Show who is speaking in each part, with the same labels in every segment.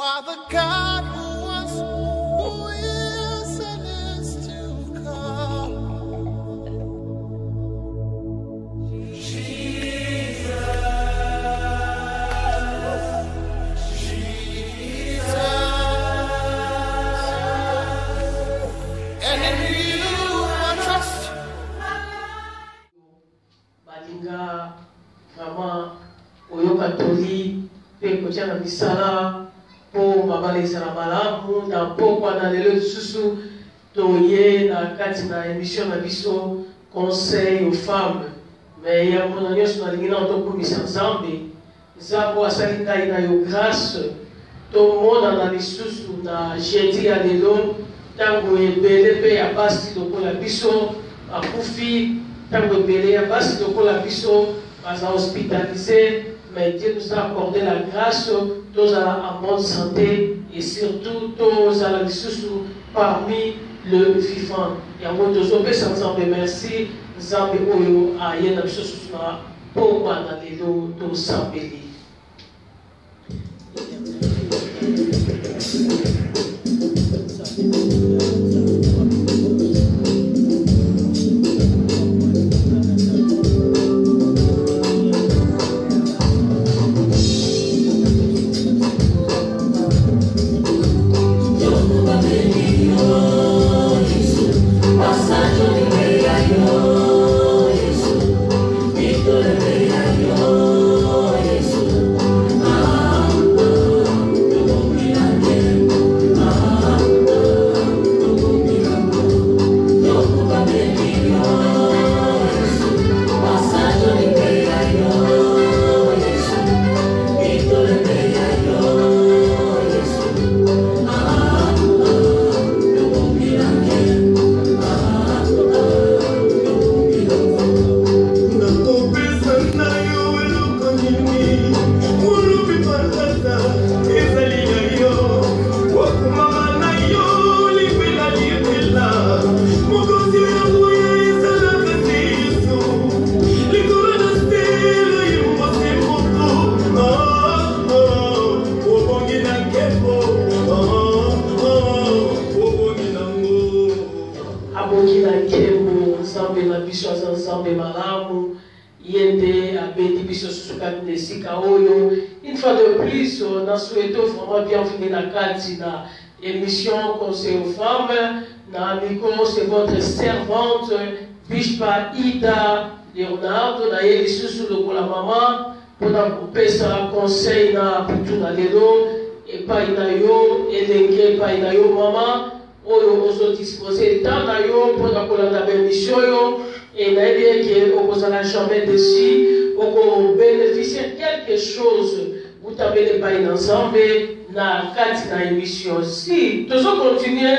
Speaker 1: are the God who was, who is, and is to come. And in you I trust.
Speaker 2: Balinga, vraiment, oyo katoli, pe kotiana bisala, po mabale isala malamu, na pokwa na lelo lisusu, toye na kati na émission na biso, conseil aux femmes. Mais ya mona nyonso na lingina otokumisa Nzambe, Nzambe asali ngai na yo grâce, tomona na lisusu na jeudi ya lelo, tango ebele pe ya basi lokola biso, akufi, tango ebele ya basi lokola biso, baza hospitalisé, mais Dieu nous a accordé la grâce, tous en bonne santé et surtout tous à la lisusu parmi le vivant. Yango tozope sans Nzambe merci, Nzambe oyo ayena biso susu na pokwa na lelo tosambeli. Une fois de plus, on a souhaité vraiment bienvenue dans la émission Conseil aux femmes. Dans le micro, c'est votre servante, Bishpa Ida Leonardo, d'ailleurs, ici sous le la maman, pour nous couper ça, conseil na Pitou na Lelo, et pas Inayo, et l'engue, pas Inayo, maman, on se disposer tant d'ailleurs pour la émission, et n'a bien jamais déçu. Pour bénéficier de quelque chose, vous avez pas ensemble dans la émission. Si nous continuons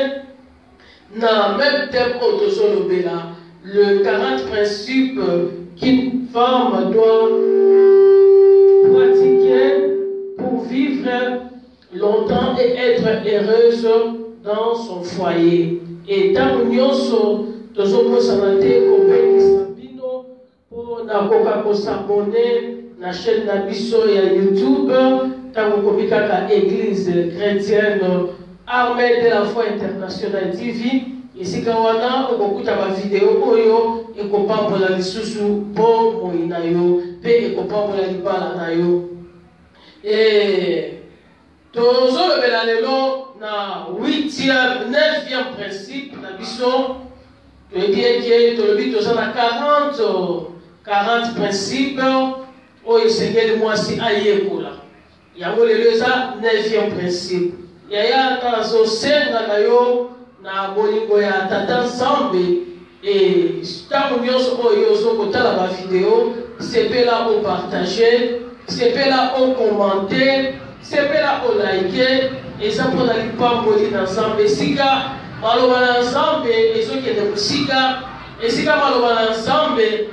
Speaker 2: dans le même thème que le 40 principes qu'une femme doit pratiquer pour vivre longtemps et être heureuse dans son foyer. Et dans l'union, nous avons pour s'abonner à la chaîne d'Abisso et à YouTube, tant que Église chrétienne armée de la foi internationale TV. Et si vous avez beaucoup de vidéos, et vous pouvez la lisusu pour moinayo, et vous pouvez la libala nayo. Et tous les na 8e, 9e principe d'Abisso, je dis que nous avons 40 principes, où il s'est dit moi si aïekola. Il y a le 9e principe. Il y a dans ce senga nayo na bolingo ya tata Nzambe et tant que nous kotala ba vidéo, c'est là au partager, c'est là au commenter, c'est là au liker et ça pour la pas moli dans Nzambe sika maloba Nzambe et ceux qui de sika et sika maloba Nzambe.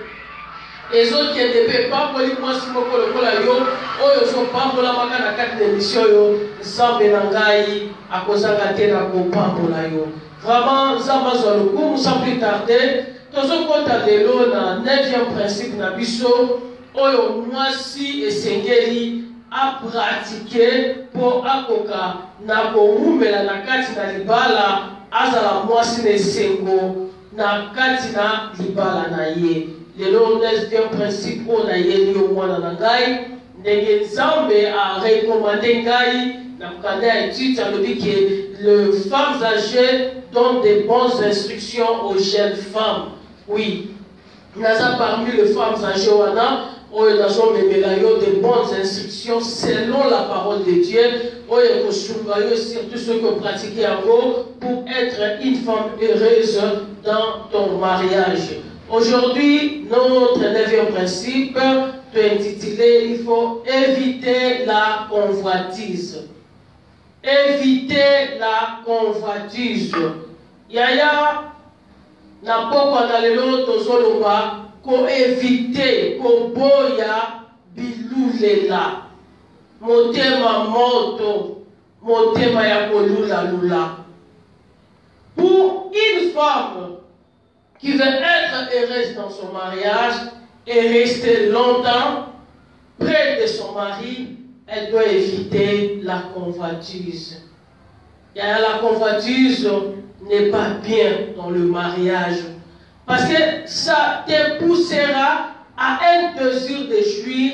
Speaker 2: Les autres qui ne peuvent pas pour moi si mon colocola yo, oh yo sont pas pour la maca na carte d'émission yo, Nzambe nangai à cause de la terre pour pas pour la yo. Vraiment Nzambe soit le coup, sans plus tarder, tous au compte de l'eau na 9e principe na biso, oh yo moi si et sengeli à pratiquer pour akoka na koumela na kati na libala azala mwasi na esengo na kati na libala na ye. Lelo deuxième principe o na ye liyo mwana na ngai ndenge Nzambe a recommandé ngai na mukanda ya étude alobi que les femmes âgées donnent des bonnes instructions aux jeunes femmes. Oui, naza parmi les femmes âgées wana oyo nazomemela yo de bonnes instructions selon la parole de Dieu oyo kosunga yo surtout ceux qui pratiquent yango pour être une femme heureuse dans ton mariage. Aujourd'hui, notre 9e principe est intitulé il faut éviter la convoitise. Éviter la convoitise. Yaya na pokwa na lelo tozoloba ko éviter ko boya bilulela motema moto motema ya kolula lula. Pour une femme qui veut être heureuse dans son mariage et rester longtemps près de son mari, elle doit éviter la convoitise. Et la convoitise n'est pas bien dans le mariage. Parce que ça te poussera à un désir de jouir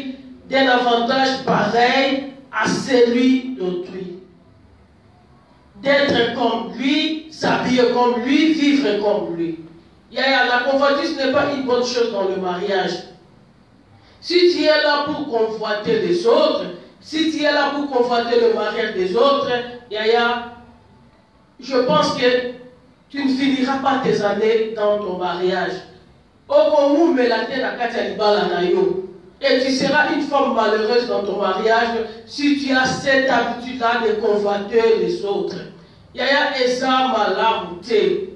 Speaker 2: d'un avantage pareil à celui d'autrui. D'être comme lui, s'habiller comme lui, vivre comme lui. La convoitise n'est pas une bonne chose dans le mariage. Si tu es là pour convoiter les autres, si tu es là pour convoiter le mariage des autres, je pense que tu ne finiras pas tes années dans ton mariage. Et tu seras une femme malheureuse dans ton mariage si tu as cette habitude-là de convoiter les autres. Yaya eza malamu te.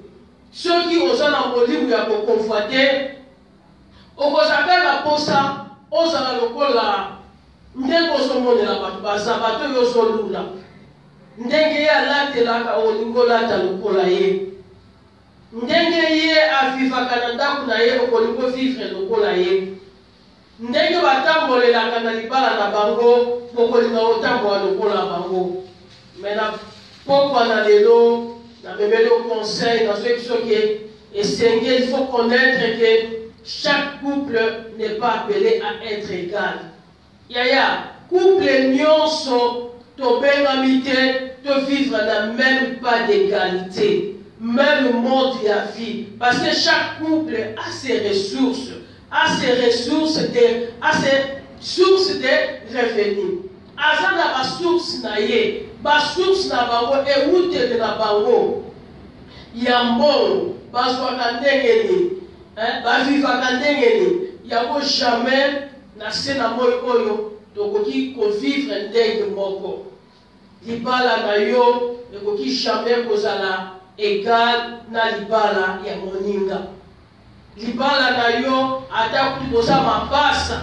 Speaker 2: Ceux qui osent en Bolivie ya convoiter, okozaka la posa, ozala lokola ndenge ozomonela bato bazabato yozolula. Ndenge ye alatelaka olingo lata lokola ye. Ndenge ye avivaka na ndako na ye okolingo vivre lokola ye. Ndenge batambolelaka na libala na bango okolinga otambola lokola bango. Mena pokwa na lelo na bébé au conseil dans ce qui est essayé, il faut connaître que chaque couple n'est pas appelé à être égal. Yaya, couple nyonso to bengamité to vivre na même pas d'égalité, même mode de vie, parce que chaque couple a ses ressources, a ses sources de revenus. Azana ba source na ye, ba source na bango e route de na bango. Yambo bazwaka ndenge ni, ba vivaka ndenge ni, yako jamais na sena moyo oyo tokoki ko vivre ndenge moko. Libala na yo ekoki jamais kozala égal na libala ya moninga. Libala na yo ata kutoza mapasa.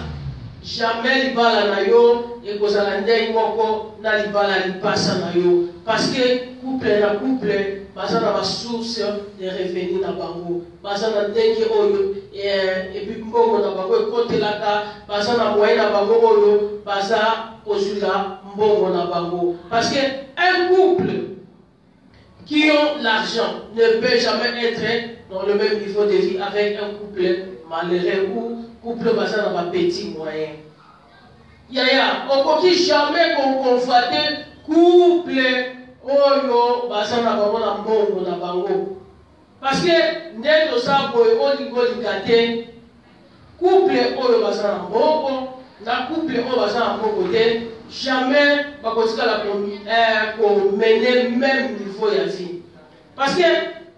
Speaker 2: Jamais libala na yo et kozala ndenge moko na libala lipasa na yo parce que couple na couple bazana ba source de revenus na bango bazana ndenge oyo et puis mbongo na bango ekotelaka bazana moyen na bango oyo baza kozula mbongo na bango parce que un couple qui ont l'argent ne peut jamais être dans le même niveau de vie avec un couple malheureux ou couple basé dans un petit moyen. Yaya, on ne peut jamais convoiter couple oyo basé dans un bon na bango. Parce que dès que ça boy on dit couple oyo basé dans bon na couple oyo basé dans bon côté jamais pas qu'on mener même niveau de vie. Parce que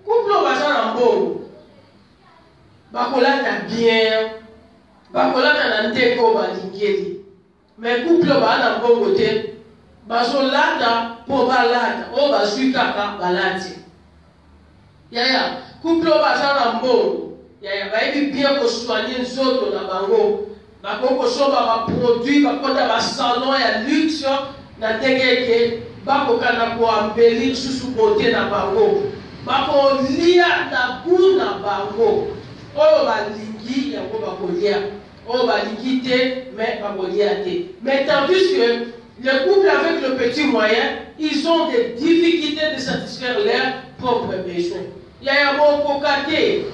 Speaker 2: couple basé dans bon bakolata bien bakolata na ndeko balingeli mais couple ba na bongo te bazolata po balata o bazwikaka balati yaya couple baza na mbongo yaya bayebi bien ko soigner nzoto na bango bakoko soba ba produit bakota ba salon ya luxe na ndenge bakokana ko embellir susu beauté na bango bakolia na goût na bango oyo balingi yango bakolia on va quitter, mais pas lier. Mais tandis que les couples avec le petit moyen, ils ont des difficultés de satisfaire leurs propres besoins. Il y a un bon cocaté.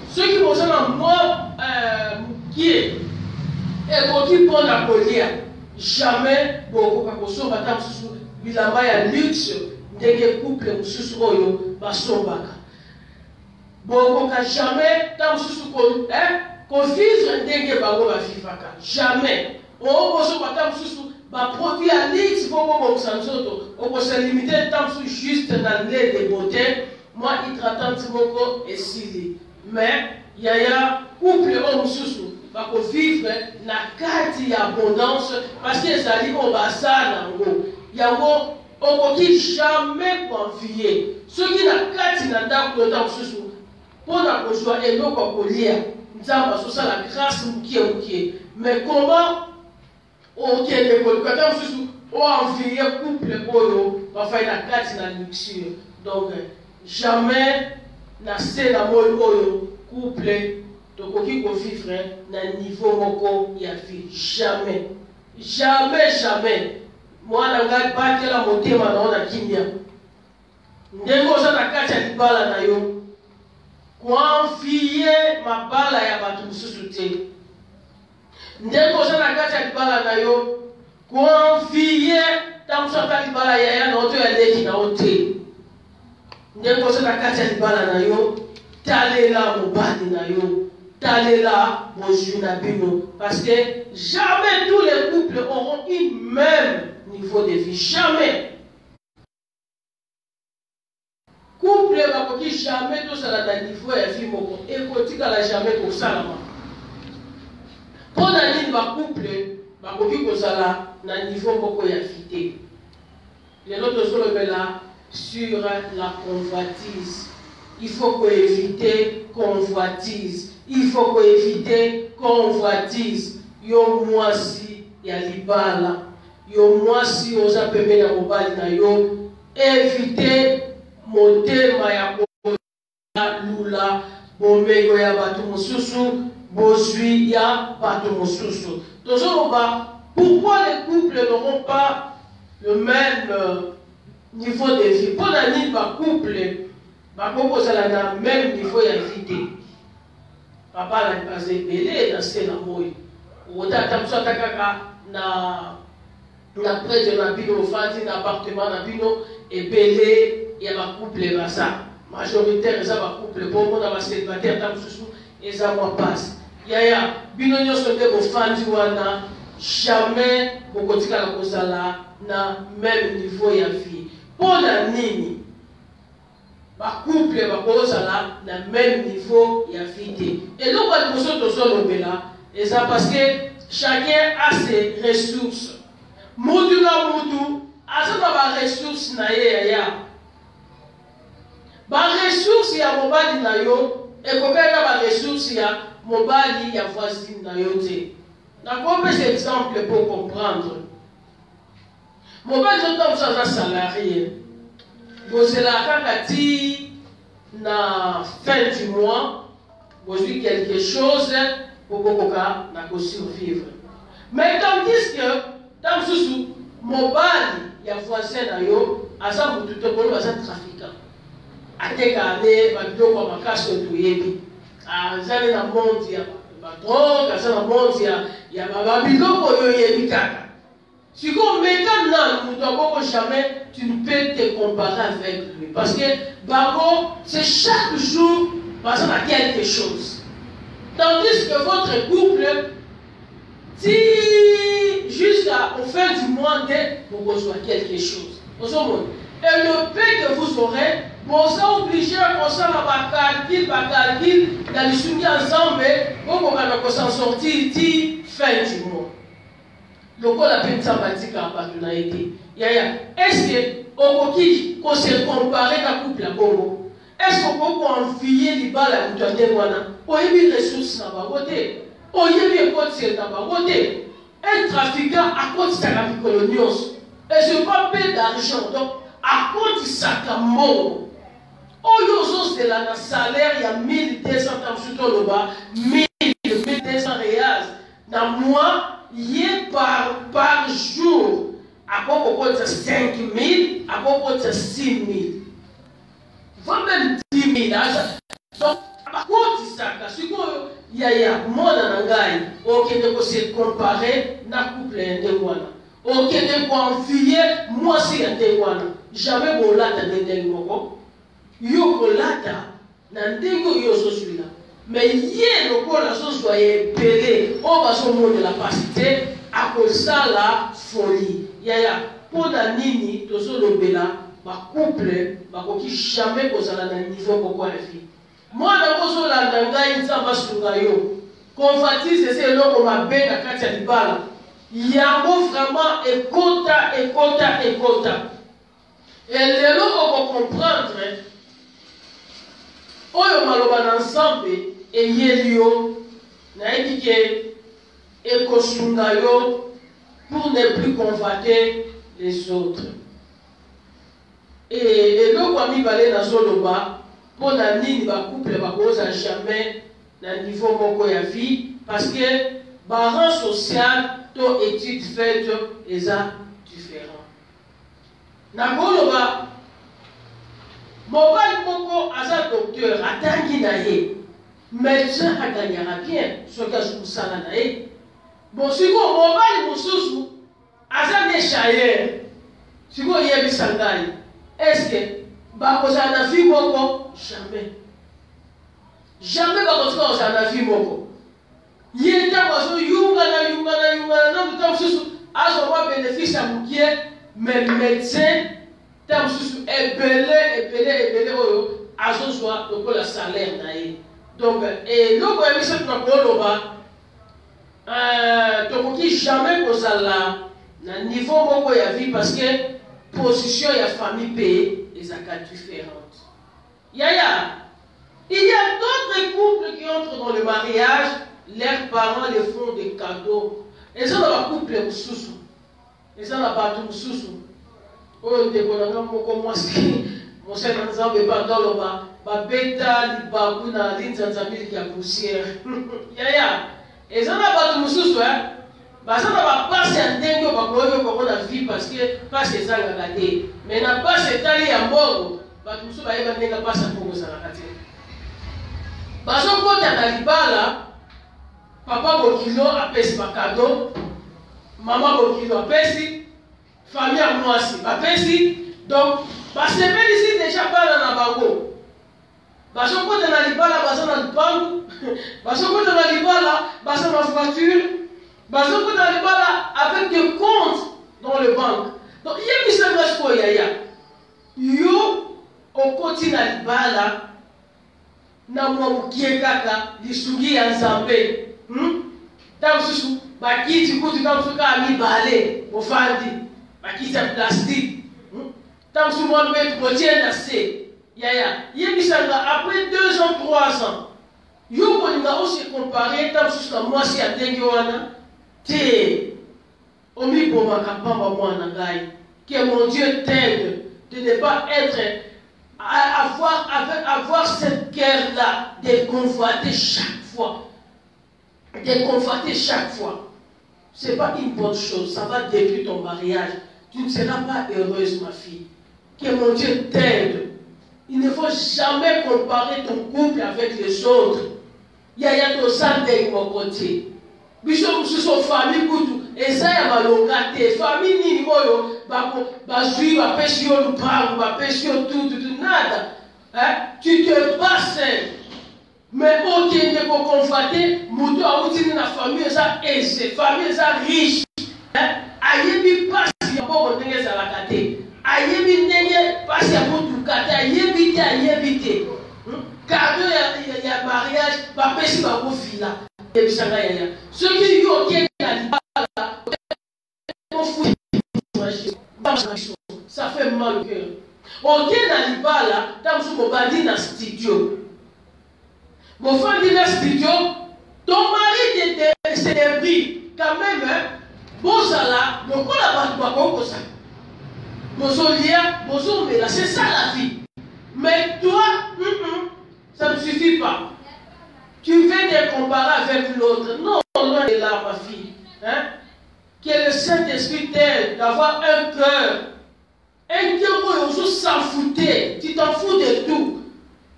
Speaker 2: Ceux qui vont dans moi, qui est, et qui prennent la collière, jamais beaucoup de personnes vont bilamba ya luxe, des couples sous oyo, basombaka. Beaucoup jamais, dans sous qu'on vivre ndenge bango ba vivaka. Jamais. On peut se produit à l'X, on peut se limiter tant juste dans l'aide de beauté. Moi, il traite et s'il mais il y a couple homme sous va vivre na carte d'abondance parce que ça dit on va ça il y a on peut jamais confier ceux qui na carte na ndako dans sous pour la joie et non pour lire nous avons ça la grâce qui mais comment ok les colocataires sous ou envier couple oyo va faire la carte na luxure donc jamais na se na mol oyo couple tokoki ko vivre na niveau moko ya vie jamais jamais moi na ngai batela motema naona kimia ndenge oza na kati ya libala na yo konfie mabala ya bato mosusu te ndenge oza na kati ya libala na yo konfie ntango so ata libala yaya na oto ya leki na yo te ndenge oza na kati ya libala na yo talela mobali na yo talela bozwi na bino parce que jamais tous les couples auront un même niveau de vie jamais couple bakoki jamais tosala na niveau ya vie moko ekotikala jamais kosalama mpo na nini bacouple bakoki kozala na niveau moko ya vie te lelo tozolobela sur la convoitise. Il faut éviter convoitise. Il faut éviter convoitise. Yo mwasi ya libala. Yo mwasi oza pembe na mobali na yo. Éviter motema ya lula bomego ya bato mosusu bozwi ya bato mosusu. Pourquoi les couples n'auront pas le même niveau de vie? Pour la nuit, ma couple, ma couple, ça n'a même niveau de vie. Papa n'a pas ébélé dans ce namoy. Ou t'as ça na près de la bino, fanti d'appartement na bino ébélé et ma couple là ça. Majoritaire ça ma couple pour moi dans ma célibataire tam sous et ça moi passe. Yaya bino nyo sonde bo fanti wana jamais bokotika la kozala na même niveau ya vie. Pour la nini ba couple ba kozala na même niveau ya vie. Et donc ba koso to solobela et ça parce que chacun a ses ressources. Mutu na mutu azana ba ressources na ye ya. Ba ressources ya mobali na yo e kokeka ba ressources ya mobali ya voisine na yo te. Na quoi cet exemple pour comprendre. Mobali zoto ça salarié. Vous la kakati na fin du mois, vous avez quelque chose pour kokoka na ko survivre. Mais tandis que dans ce mobali ya voisin na yo asa mutu to ko asa trafiquant. Ateka ale ba biloko makasi to yebi. Azali na monde ya drogue, asa na monde ya ba biloko yo yebi kaka. Si on met maintenant, jamais tu ne peux te comparer avec lui. Parce que Bako, c'est chaque jour, parce qu'on a quelque chose. Tandis que votre couple, si jusqu'à la fin du mois, vous recevez quelque chose. Et le paix que vous aurez, vous êtes obligé à faire calcul, dans les soumis ensemble, vous s'en sortir fin du mois. Donc, on a fait ça en partenariat. Est-ce qu'on se compare à couple à Congo? Est-ce qu'on peut envier les balles à Moutouane? On y a des ressources dans la côté. On y a des côtes dans la côté. Un trafiquant à côté de sa colonios. Et ce n'est pas paix d'argent. Donc, à côté de sa camon. On y a un salaire, il y a 1200 ans sur le bas, 1200 réals. na mois, par jour, à propos de 5 000, à propos de 6 000. Va même 10 000. Donc, par contre, si il y a mon anangai, ok, de se comparer, na couple de wana. Ok, de confier, moi si de wana. Jamais bon là, t'as des moko. Yo kolata, nandengo yo so celui-là. Mais hier, le corps, la chose soit épelée, on va se montrer la capacité à cause ça la folie. Yaya, pour la nini, tout ce lobela, ma couple, ma coquille jamais cause à la niveau pourquoi la fille. Moi, dans le la danga, il s'en va sur yo. Confatise, c'est là qu'on m'a bien à Katia Libala. Il y a un mot vraiment écota. Et les lots, on va comprendre. Oyo maloba ensemble et yelio na édiqué et kosungayo pour ne plus convoiter les autres. Et le kwami balé na zoloba pour na nini ba couple ba koza jamais na niveau moko ya vie parce que ba rang social to étude faite eza différent. Na goloba mobile moko aza docteur atangi na ye médecin aganyaka bien soki azokusala na ye bon sikoyo mobali mosusu aza ne chayer sikoyo yebisa ngai estce bakozala na vie moko jamais bakotika kozala na vie moko ye ntango azoyungana na muta mosusu azomwa bénéfice ya mokie mais médecin tant sous ébélé oyo azozwa lokola salaire na ye donc et loko ya biso tukakoloba tokoki jamais kozala na niveau moko ya vie parce que position ya famille pe ezaka différente. Yaya, il y a d'autres couples qui entrent dans le mariage, leurs parents les font des cadeaux. Et ça dans le couple mususu, et ça n'a pas tout mususu. Oyo ndekolanga moko mwasi mosala nzambe bandoloba babeta libaku na linzanzamiliki ya poussière. Yaya, eza na bato mosusu baza na bapasi ya ndenge bakoyoki kokona vie parce que pasi ezangaka te mais na pasi etali ya mbongo bato mosusu bayeba ndenge pasi ya mbongo ezalaka te bazokota na libala papa bokilo apesi bakado mama bokilo apesi famille à moi aussi. Donc, parce que ici déjà pas dans la bango. Parce que quand on a libala, parce qu'on a le banque. Parce que quand on a libala, parce qu'on a la voiture. Parce que quand on a libala avec des comptes dans le banque. Donc, il y a qui s'adresse pour Yaya. Yo, au côté de la libala, na mwa kaka, lisugi ya nzambe. Tant que bakiti kuti tant que ami balé, ofandi. Qui est plastique. Tant que souvent mettre retient assez. Yaya. Après 2 ans, 3 ans, yo koninga aussi comparé tant que moi si atengi wana te omi boma kapamba mwana ngai. Que mon Dieu t'aide de ne pas être avoir cette guerre-là de convoiter chaque fois. Ce n'est pas une bonne chose. Ça va détruire ton mariage. Tu ne seras pas heureuse, ma fille. Que mon Dieu t'aide. Il ne faut jamais comparer ton couple avec les autres. Il y a ton sang de mon côté. Bishop, nous sommes famille, et ça, il y a ma localité. Famille, ni moyo, basui, bapesio, lupangu, bapesio, tout, nada. Tu te passes. Mais ok, ne peut conforter, mouton a outil dans la famille, ça aisé, famille, ça riche. Ayebi pas si bon on tenait ça la kate. Ayebi n'enye pas si bon tout kate. Ayebi te. Cadeau il y a mariage, pas pesi pas beau villa. Et ça yaya. Ceux qui y ok na libala, on fout. Ça fait mal au cœur. Ok na libala, tant que vous badi na studio. Mon frère dit dans le studio, ton mari te débris quand même. Bon, ça là, mon quoi là-bas, ça. C'est ça la vie. Mais toi, ça ne suffit pas. tu veux te comparer avec l'autre. Non, loin de là, ma fille. Hein? Que le Saint-Esprit t'aide d'avoir un cœur. Un cœur où on s'en foutait. Tu t'en fous de tout.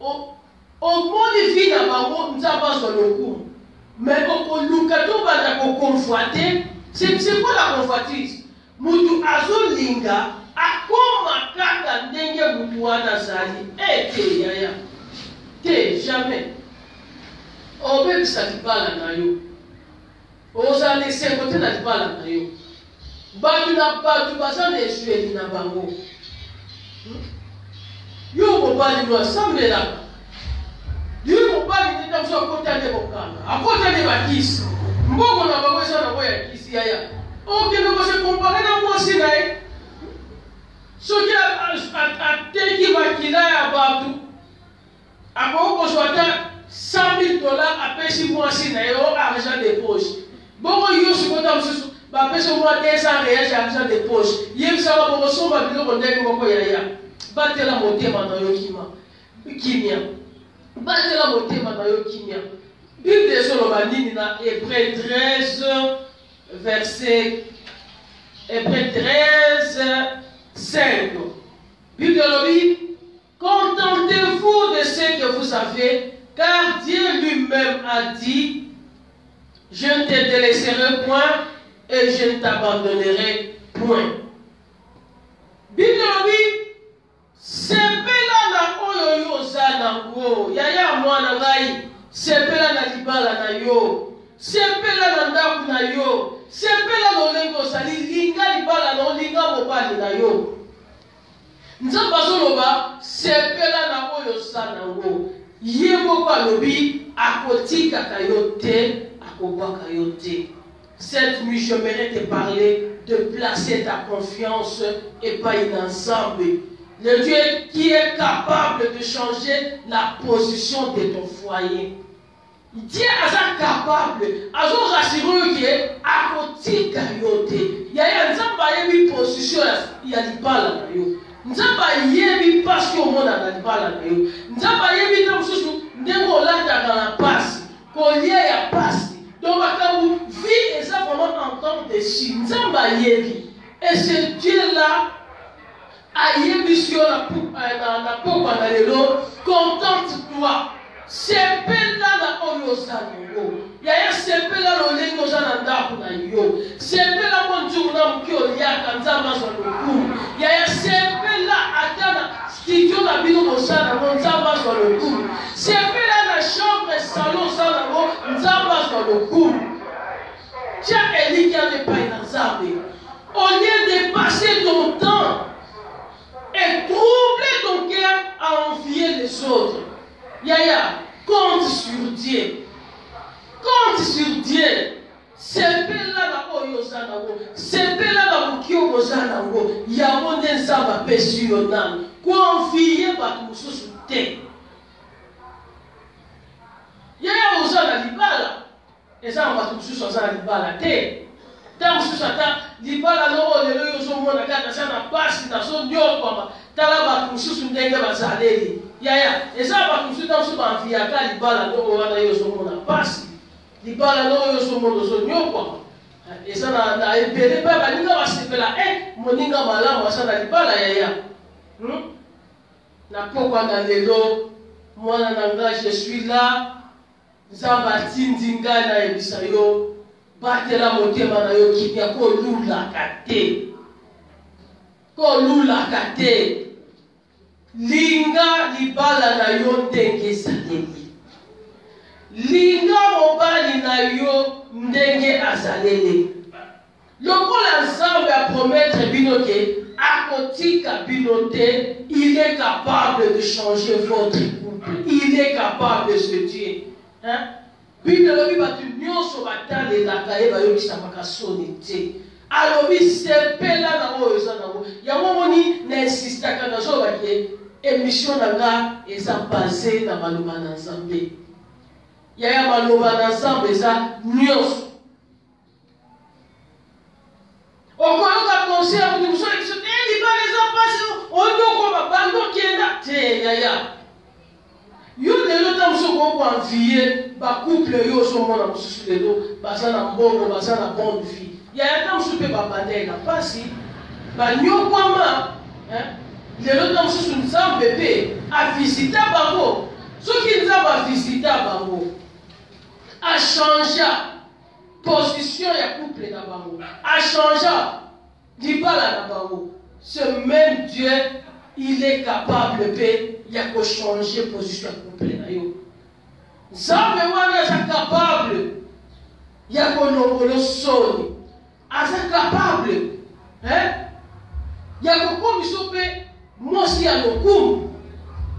Speaker 2: Au monde de vie, nous avons sur le coup. Mais au Lukato, on va convoiter. C'est quoi la convoitise? Mutu azolinga akoma kaka ndenge mutu wana zali. Te yaya. Te jamais. Obe bisa libala na yo. Oza laisser côté na libala na yo. Batu na batu baza na esueli na bango. Yo mobali no assemble la. Yo mobali nenda mso kota ne bokanga. Akota ne bakisi. Mbongo na bango eza na boya kisi yaya. Ok, nous se comparer à moi aussi. Ce qui a été qui a battu, à quoi on soit $100,000 à payer 6 mois si argent de poche. Bon, il y a ce qu'on a aussi, bah payer au moins 200 réels argent de poche. Il y a ça va pour son babylon on est comme quoi yaya. Battez la montée maintenant yokima. Kimia. Battez la montée maintenant yokimia. Bible de Solomon na Hébreux 13. Verset Hébreux 13, 5. Bible dit, contentez-vous de ce que vous avez, car Dieu lui-même a dit, je ne te délaisserai point et je ne t'abandonnerai point. Bible dit, sepela na oyo yo zanango, yaya mwana ngai, sepela na libala na yo, sepela na ndaku na yo, sepela lolengo sali linga libala na linga mobali na yo. Nzamba zoloba sepela na oyo sanango. Yebo kwa lobi akotika kayote akobaka yote. Cette nuit j'aimerais te parler de placer ta confiance et pas un ensemble. Le Dieu qui est capable de changer la position de ton foyer. Dieu est capable, azo rassuré que akotika yote. Yaya nzamba yebi position ya libala na yo. Nzamba yebi parce au monde na libala na yo. Nzamba yebi na mususu ndengo lata na pasi. Kolie ya pasi. Donc bakabu vie et ça vraiment en temps de si. Nzamba yebi. Et ce Dieu là a yebi sur la popa na lelo, contente-toi. Sepela na oyo zanango. Yaya sepela lolengo zananda kuna yo. Sepela monju na mkio yaka nzamba zaloku. Yaya sepela atana studio na bino mosana nzamba zaloku. Sepela na chambre salon zanango nzamba zaloku. Tia Elika ne pas na nzambe. Au lieu de passer ton temps et troubler ton cœur à envier les autres. Yaya, compte sur Dieu. Compte sur Dieu. Sepela na oyo zanango. Sepela na mukio zanango. Yamonde nzamba pesi yonan. Confier batu mususu te. Yaya ozana libala. Eza batu mususu ozana libala te. Ta mususu ata libala no lelo yozo mona kaka sana pasi na so nyokoma. Tala batu mususu ndenge bazaleli. Yaya, eza bakusuta usuba mfia ka libala no wana yo so mona pasi. Libala no yo so mona so nyokwa. Eza na epele pa baninga basepela moninga malamu asana libala yaya. Na pokwa na lelo mwana nanga je suis là. Nzamba tindinga na ebisa yo. Batela motema na yo kimia ko lula kate. Ko lula kate. Linga libala na yo ndenge azaleli. Linga mobali na yo ndenge azaleli. Lokola nzambe a promettre bino ke akotika bino te, il est capable de changer votre couple. Il est capable de ce Dieu. Hein? Bible lobi batu nyonso batalelaka ye bayokisaka soni te. Alobi sepela na oyo eza nango. Yango moni na insistaka na zo bake émission nanga eza basée na maloba na Nzambe. Yaya maloba na Nzambe eza nyonso. Okoyoka concert mutu musole kiso libala eza pasi oyo ko babando kenda te yaya. Yo lelo ta tant que vous enviez, bah couple yo so mona mususu lelo, baza na mbongo, baza na bonne vie. Il y a tant que vous pas bandela, pas si, bah nyokwama, hein, lelo tant que vous nzambe pe a visiter bango, ceux qui nzambe a visiter bango, a changer position ya couple na bango, a changer libala na bango. Ce même Dieu, il est capable de changer de position couple. Nzambe wana est capable de soni. Est capable. Il y a beaucoup de moi aussi à l'okum.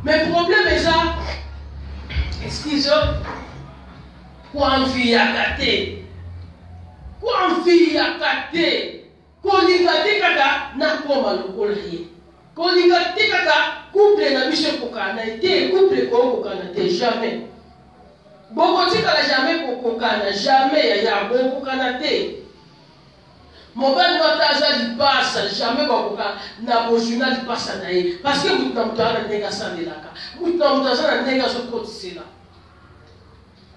Speaker 2: Mais le problème est ça. Excusez-moi. Quoi en vie à gâter? Quoi en vie à gâter? Kolingate kaka na koma lokola ye. Kolingate kaka couple na biso kokana te, couple ko kokana te jamais. Boko tika la jamais kokana, jamais ya boko kokana te. Mobile notaza libasa jamais bakoka na bozuna libasa na ye parce que mutu mutana ndenga sandelaka. Mutu mutana ndenga sokotisela.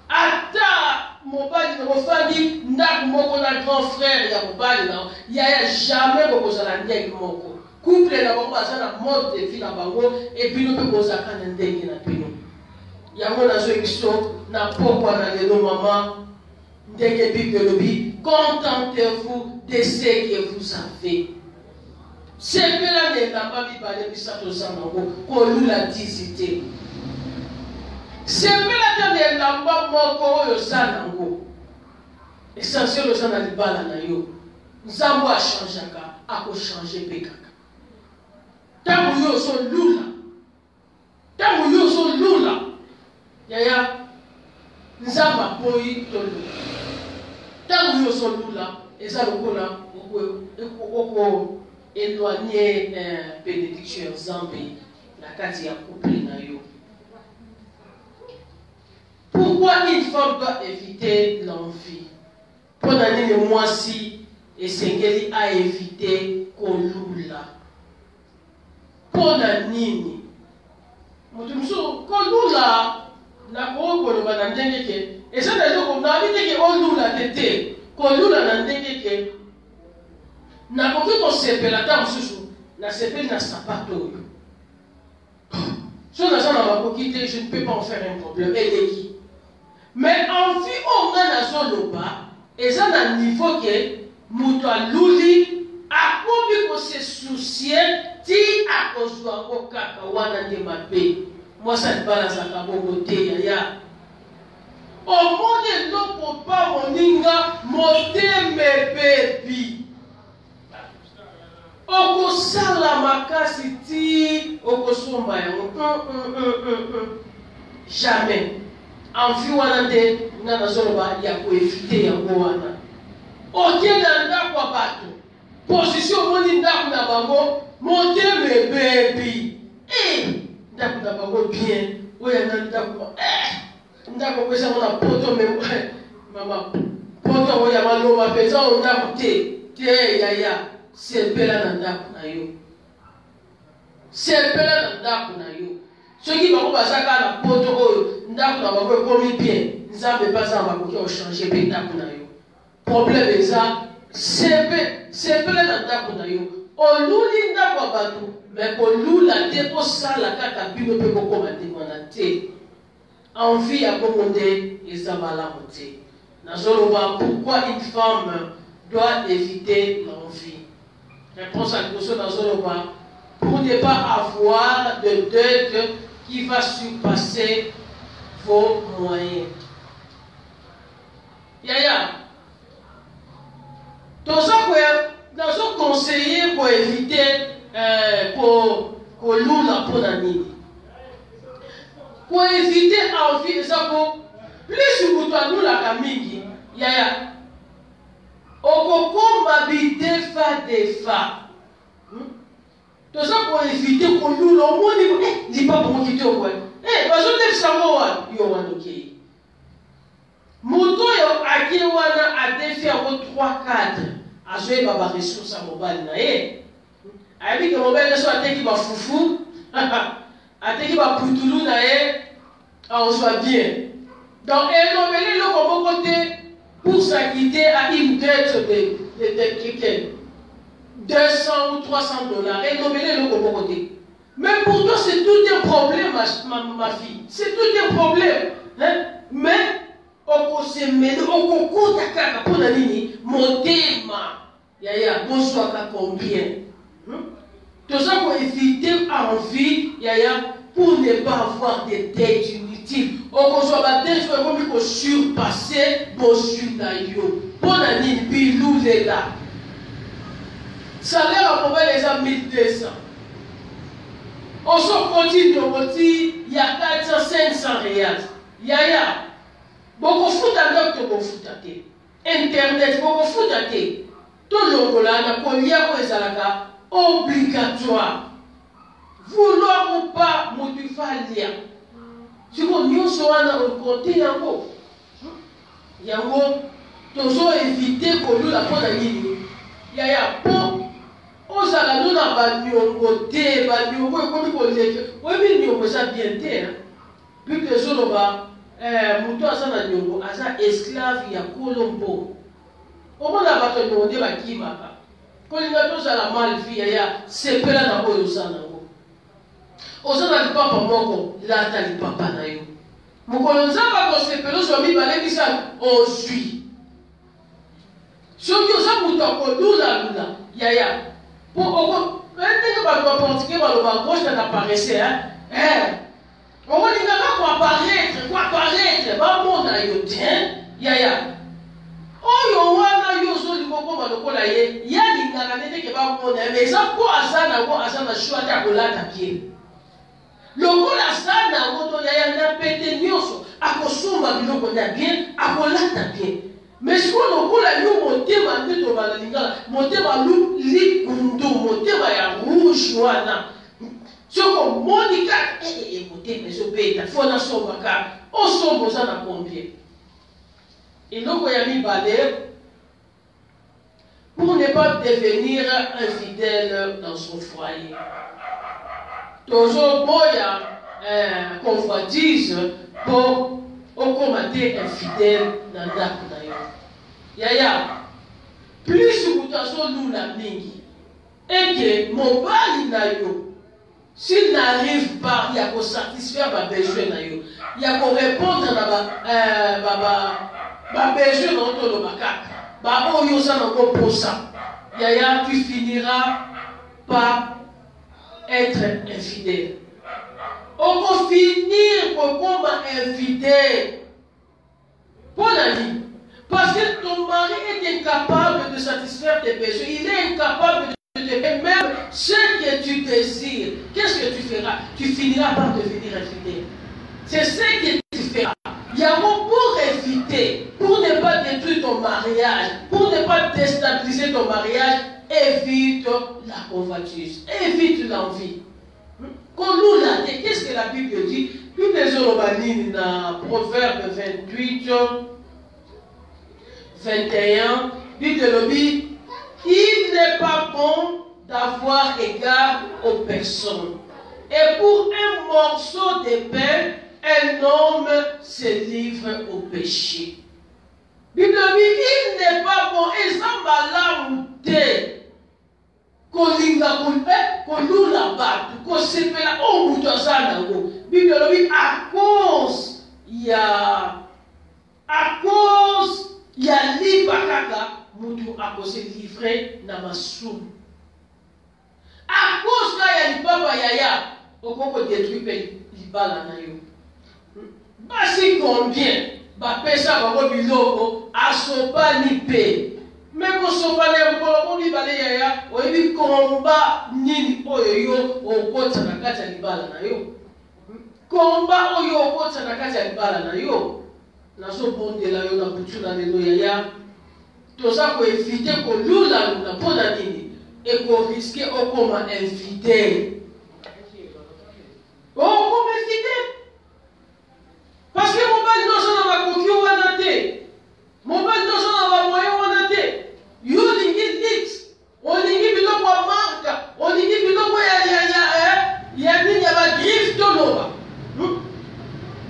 Speaker 2: Ata mobali na mofandi ndako moko na grand frère ya mobali na ya jamais bokozala ndenge moko couple na bango baza na mode de vie na bango et bino mpe bozalaka na ndenge na bino yango nazwi biso na pokwa na lelo mama ndenge bible elobi contentez-vous de ce que vous avez sepela na elamba mibale misato oza nango kolula disite sepela te na elamba moko oyo oza nango essentiel oza na libala na yo nzambo achangeaka akochange mpe kaka ntango yo ozolula ntango yo ozolula yaya nzambe apoyi tolula ntango yo ozolula eza lokola oko éloigner bénédiction ya nzambe na kati ya couple na yo. Pourquoi une femme doit éviter l'envie? Pour l'année de mois-ci, et Sengeli a évité Kolula. Pour l'année, Kolula, na Kolo na ndenge et ça d'ailleurs on a dit que Kolula tete, Kolula na ndenge ke, na koki ko sepela ta mususu, na sepela na sapato. Si on a ça dans ma coquille, je ne peux pas en faire un problème. Elle est qui? Mais en vie, on a la zone bas, et ça dans le niveau que Moutoua Louli a commis pour se soucier, ti a cause de Kakawana de ma paix. Moi, ça ne balance à Kabogoté, yaya. Au monde, non, pour pas mon inga, monter mes bébés. Oko sala makasi ti oko somba jamais en vie wana te nga nazoloba ya koefite yango wana okenda ndako ya bato position moni ndako na bango moteme bebi ndako na bango bien oyo na ndako ndako kwesa mona poto mama poto oyo ya maloba peza o ndako te yaya sepela na ndako na yo sepela na ndako na yo soki bango bazaka na poto oyo ndako na bango ekomi bien nzambe baza bakoki ochange mpe ndako na yo problème eza sepela na ndako na yo oluli ndako ya bato me kolula te kosala kaka bino mpe kokoma ndimwana te envie ya bongo nde eza malamu te nazoloba pourquoi une femme doit éviter l'envie. Réponse à la question d'Azoloba, pour ne pas avoir de dette qui va surpasser vos moyens. Yaya, dans un conseiller pour éviter pour l'oula pour la nuit. Pour éviter envie de ça, plus vous nous la camille, yaya. Okokomba defa. Tout ça pour éviter qu'on nous l'emmène, dis pas pour moi quitter au coin. Parce que les samoa, yo wanoki. Moto yo akiwana a défi à 3-4. A joué baba ressources à mobile na ye. A dit que mobile ne soit attaqué par foufou, attaqué par poutoulou na ye. on soit bien. Donc, elle a mené le bon côté pour s'acquitter à une dette de 200 ou 300 $. Elle a mené le bon côté. Mais pour toi, c'est tout un problème, ma fille. C'est tout un problème. Hein? Mais, on se met, on compte à kaka pour la ligne, motema. Yaya, bonsoir, combien? Tout ça pour éviter envie, yaya, pour ne pas avoir des dettes inutiles. On soit battu, je veux qu'on surpasser, bonsoir, nayo. Pour la ligne, bilou, les là. Salaire à pouvoir les a 1200. On se continue, il y a 400, 500 réals. Yaya, beaucoup fout à l'autre, beaucoup fout à thé. Internet, beaucoup fout à thé. Tout le monde là, on y a obligatoire. Vouloir ou pas, motiver. Si vous soit dans côté yango, yango, toujours éviter que nous la prendre à l'île. Yaya, pour on a nous na baniongo te, baniongo comme qu'on dit, oui mais nous ça bien te. Puis que je le vois, muto asa na nyongo, asa esclave ya Colombo. Au moins la bataille de monde va qui m'a. Quand il a tous à la mal vie, yaya, c'est pas là dans le sang. Osana li papa moko, là t'as li papa na yo. Mukolonza ba ko se pelo so mi balé bisa o sui. Soki osa muto ko dula lula, yaya. Pour oko, ndenge ba ko portiquer ba lo ba gauche na apparaître hein. On va dire quoi apparaître, ba monda yo tien, yaya. Oyo wana yo so li moko ba lokola ye, ya lingana nete ke ba monda, mais ça ko asana choix ta kolata pied. Lokola sana ngoto ya na pete nyoso akosomba biloko na bien akolata bien. Mais si on lokola yo motema ndito bala lingala motema lu likundu motema ya rouge wana. Soko monika motema so beta fona somba ka o sombo sana combien. Et loko ya mi balé pour ne pas devenir infidèle dans son foyer. Toujours boya convoitise pour commander infidèle dans l'âme d'ailleurs. Yaya, plus vous t'en nous la mingi, et que mon bali nayo, s'il n'arrive pas, il y a qu'à satisfaire ma besoin nayo, il y a qu'à répondre à ma besoin dans ton macaque, bah on y a encore pour ça. Yaya, tu finiras par être infidèle. On va finir comme infidèle. Pour la vie. Parce que ton mari est incapable de satisfaire tes besoins. Il est incapable de te faire même ce que tu désires. Qu'est-ce que tu feras? Tu finiras par devenir infidèle. C'est ce que tu feras. Il y a pour éviter, pour ne pas détruire ton mariage, pour ne pas déstabiliser ton mariage, évite la convoitise, évite l'envie. Qu'est-ce que la Bible dit? Bible des dans Proverbe 28, 21, Bible dit, il n'est pas bon d'avoir égard aux personnes. Et pour un morceau de pain, un homme se livre au péché. Bible dit, il n'est pas bon, et ça m'a l'amour. Kolinga kolula batu kosepela o mutu azana ngo Bible lobi à cause ya liba kaka mutu akose livrer na masumu à cause ka ya libaba yaya okoko détruire libala na yo basi combien ba pesa ba biloko asopa ni pe. Mais quand on parle de balé yaya, on dit combat nini oyo o kota na kata libala na yo. Combat oyo o kota na kata libala na yo. Na so bonde la yo na butu na lelo yaya. To ça ko éviter ko lula na pona nini et ko risquer o comme infidèle. Oh comme infidèle. Parce que mon bal non ça na kokio wana te. Mon bal non ça na moyen wana te. You lingi lix, on lingi biloko wa marka, on lingi biloko ya nini ya ba griffe to loba.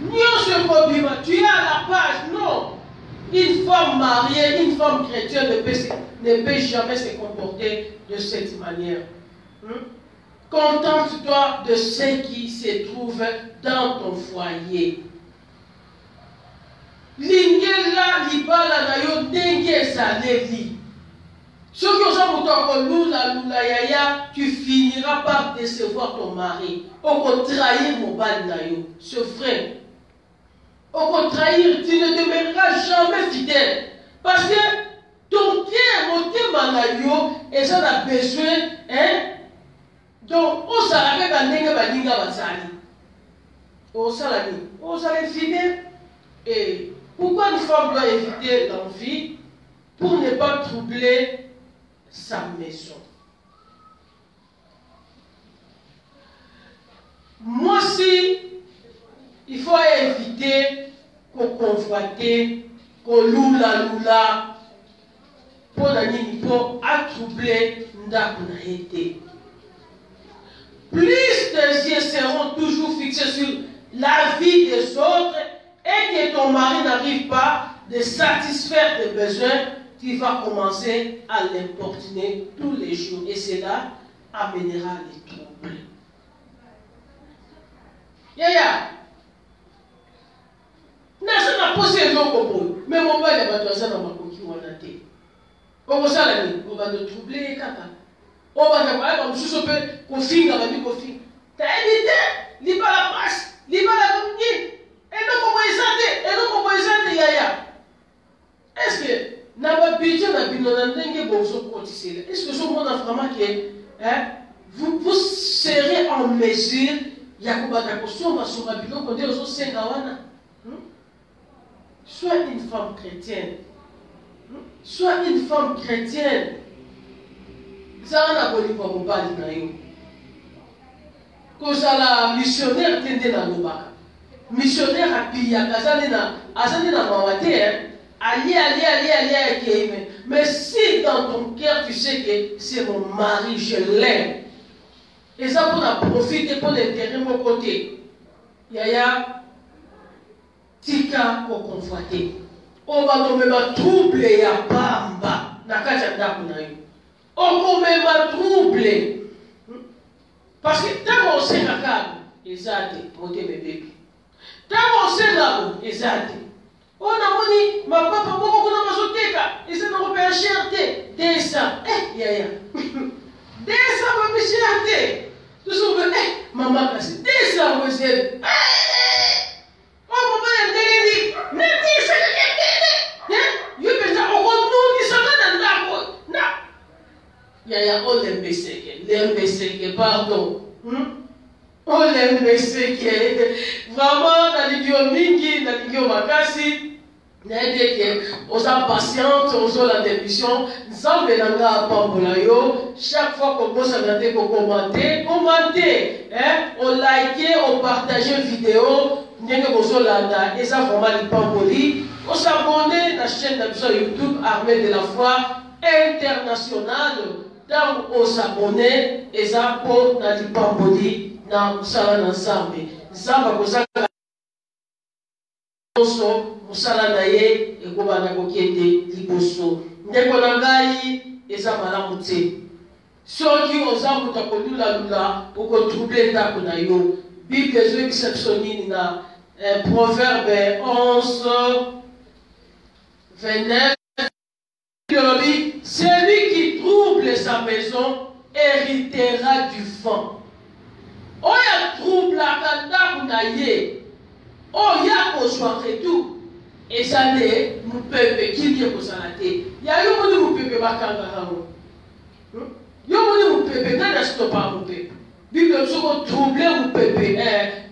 Speaker 2: Nyo femme mariée, une femme chrétienne ne peut jamais se comporter de cette manière. Contente-toi de ce qui se trouve dans ton foyer. Lingela libala na yo ndenge ezaleli. Soki oza moto akolula lula yaya, tu finiras par décevoir ton mari. Okotrahir mobali na yo. C'est vrai. Okotrahir, tu ne demeureras jamais fidèle. Parce que ton cœur, motema na yo, eza na besoin, hein? Donc, ozala kaka ndenge baninga bazali. Ozala nini? Ozala fidèle. Et pourquoi une femme doit éviter l'envie? Pour ne pas troubler sa maison. Moi aussi, il faut éviter qu'on convoiter, qu'on lula, pour troubler ndakuna. Plus tes yeux seront toujours fixés sur la vie des autres et que ton mari n'arrive pas de satisfaire tes besoins, tu vas commencer à l'importuner tous les jours et cela amènera les troubles. Yaya, nasa na posé l'eau, mais mon père est battu dans ma coquille ou en athée. Comment ça la nuit? On va te troubler, kaka. On va te parler comme si on peut confiner, on va dire confiner. T'as évité, lis pas la presse, lis pas la coquille. Et donc, comment ils ont yaya? Est-ce que n'a budget n'a binonandenge bonso cotisé? Est-ce que ce monde a vraiment que vous serez en mesure yakuba dakoso va sur abilo quand ils ont 5 awana? Sois une femme chrétienne. Sois une femme chrétienne. Ça on a connu pour mon père d'Inayo. Quand ça la missionnaire tendait dans le bac. Missionnaire à Pia, Azanina Mawate, allez, mais si dans ton cœur tu sais que c'est mon mari, je l'aime, et ça pour en profiter pour l'intérêt mon côté, Yaya, tika ko convoiter. On va nommer ma trouble ya bamba, nakaja ndakunayo. On va ma trouble. Parce que tant qu'on sait la carte, ils ont monté mes bébés. Tant qu'on sait là, ils ont on a dit, ma papa, pourquoi on a mazoteka? Ils ont repéré cherté. Descends. Yaya. Descends, ma cherté. Tout ça, maman, casse. Descends, monsieur. Oh, maman, elle dit, ne dis ça, il y a déjà, on nous dit ça, non. Yaya, on l'aime, pardon. On l'aime, vraiment, dans les biomingi, dans les biomakasi. On a patiente, on a la démission. Chaque fois qu'on pose un athée, on commenter, on liker, on partage une vidéo. Et ça, vraiment, les pambolis. On s'abonne à la chaîne de YouTube Armée de la foi internationale. Dans on s'abonne, et ça, pour les pambolis, dans le salon ensemble. Ça va musala na ye ekobana kokende liboso ndeko na ngai eza malamu te soki oza moto akolula okotrouble ndako na yo. Bible ezobikisa biso nini na Proverbe 11 29 elobi celui qui trouble sa maison héritera du vent. Oyo troublaka ndako na ye oh, ya kozwa retour. Et ça n'est mupepe qui kozala te. Ya yo moni mupepe bakanga hango. Yo moni mupepe ngana stopa mupepe. Bible soko trouble mupepe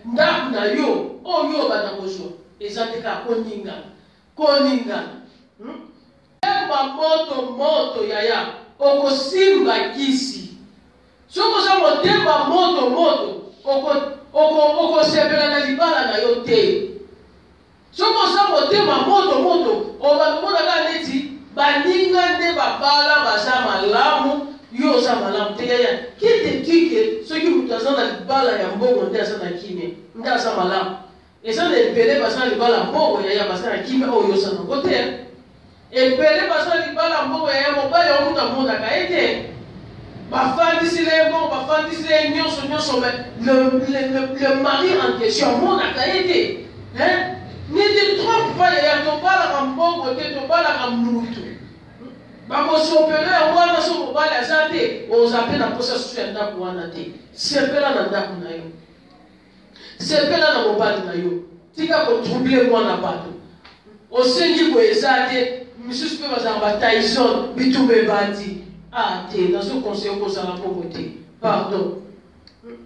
Speaker 2: ndako na yo oh yo bana kozwa. Et ça te ka koninga. Emba moto yaya okosimba kisi. Soko za motemba moto okosepela na libala na yo te. Soko sa motema moto obakomona kaka neti baninga nde babala baza malamu yo oza malamu te yaya. Qui te dit que soki moto aza na libala ya mbongo nde aza na kimia nde aza malamu? Eza na ebele baza na libala mbongo yaya baza na kimia oyo oza nango te. Et Pelé, parce que les balles en bon, et mon père, il y a un monde à Kaïté. Ma femme dit les bon, ma femme dit les le mari en question, monde à Kaïté. Hein? Ne te trompe pas, il y a ton balle en bon côté, ton balle en moutou. Parce que si on peut aller, on va dans son mobile à santé, on s'appelle la possession d'un coup en athée. C'est pas là dans la naïo. C'est pas là dans le mobile naïo. Tu as troubler moi n'a pas tout. Au Seigneur, vous êtes, monsieur, je peux vous avoir Tyson, mais tout me bâti. Ah, t'es dans ce conseil, vous allez pauvreté. Pardon.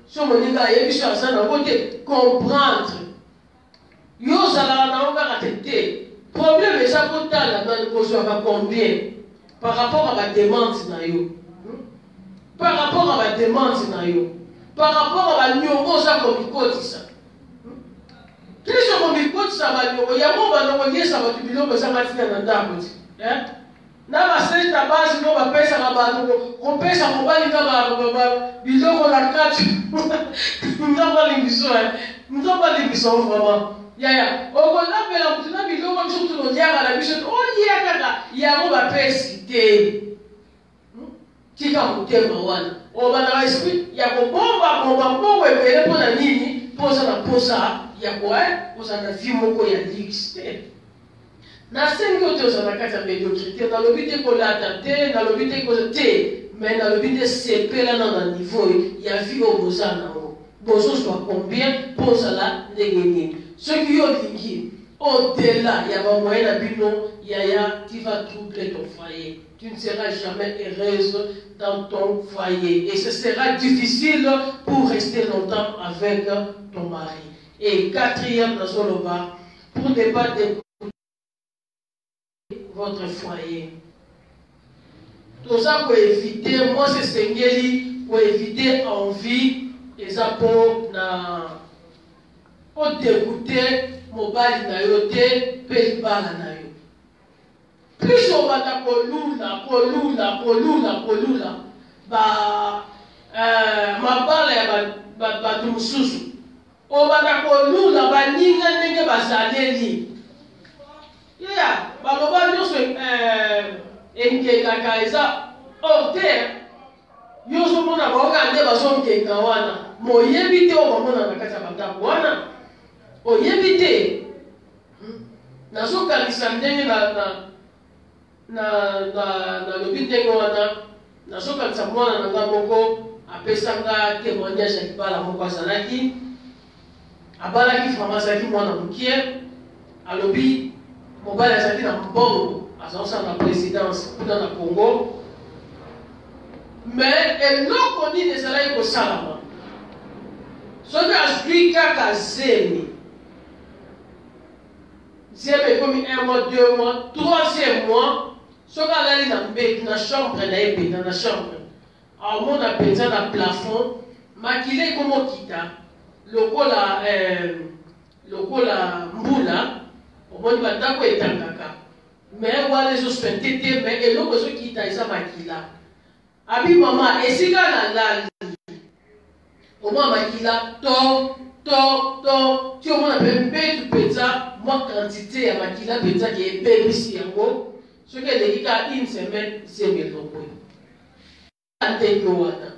Speaker 2: Si on me dit, il y a des choses à comprendre. Yo, ça l'a raté. Problème, c'est ça, pour ta la main, vous avez combien par rapport à ma demande, par rapport à ma demande, par rapport à ma numéro, ça, comme il cote ça. Qu'est-ce que je peux ça va il y a mon banquier ça va tu biloko ça va finir dans ndako hein na ba sete ta base no ba pesa ka ba ko pesa ko ba linga ba biloko la kati ndaba lingiso ndaba lingiso vraiment ya o ko la pela mutuna biloko msutu no diaka na biso o ya kaka ya mo ba pesi te tika mutema wana o bana esprit ya ko bomba bomba ebele pona nini posa na posa ya quoi vous en avez vu beaucoup ya lix na sengi oto na kata médiocrité dans le but de collater dans le but de côté mais dans le but de sepela dans le niveau il y a vu au bozana bozo soit combien pour cela ndengeni ce qui yo lingi au-delà il y a un moyen à bino yaya tu vas troubler ton foyer tu ne seras jamais heureuse dans ton foyer et ce sera difficile pour rester longtemps avec ton mari. Et quatrième dans son loba, pour ne pas découvrir votre foyer. Tout ça pour éviter, moi c'est Sengeli, pour éviter envie, et ça pour dégoûter mon bali na yote, pays bala na yo. Plus on va ta kolula, ma bala ya ba tumususu. On va kolula baninga ndenge bazaleli ya baloba nyonso engekaka eza orte yozomona baoka nde bazongeka wana moyebi te oyo bamona na kati ya bandako wana oyebi te nazokanisa ndenge nalobi ndenge wana nazokanisa mwana na nga moko apesanga témoignage ya libala moko azalaki abalaki fama azalaki mwana mokie alobi mobali azalaki na mbongo azalosala na présidence kuna na Congo mais eloko nini ezalaki kosalama soki azwi kaka zemi ekomi 1 mois 2 mois 3e mois soki alali na mbeki na chambre na ye pena na chambre aomona mpenza na plafond makila ekomokita lokola mbula omoni bandako etangaka mais wana ezospente te mais eloko ezokita eza makila abi mama esika nalali omwa makila to ti omona mpe mbetu mpenza mwa quantité ya makila mpenza ke ebebisi yango soki eleki ka 1 semaine zemeloko ndenge wana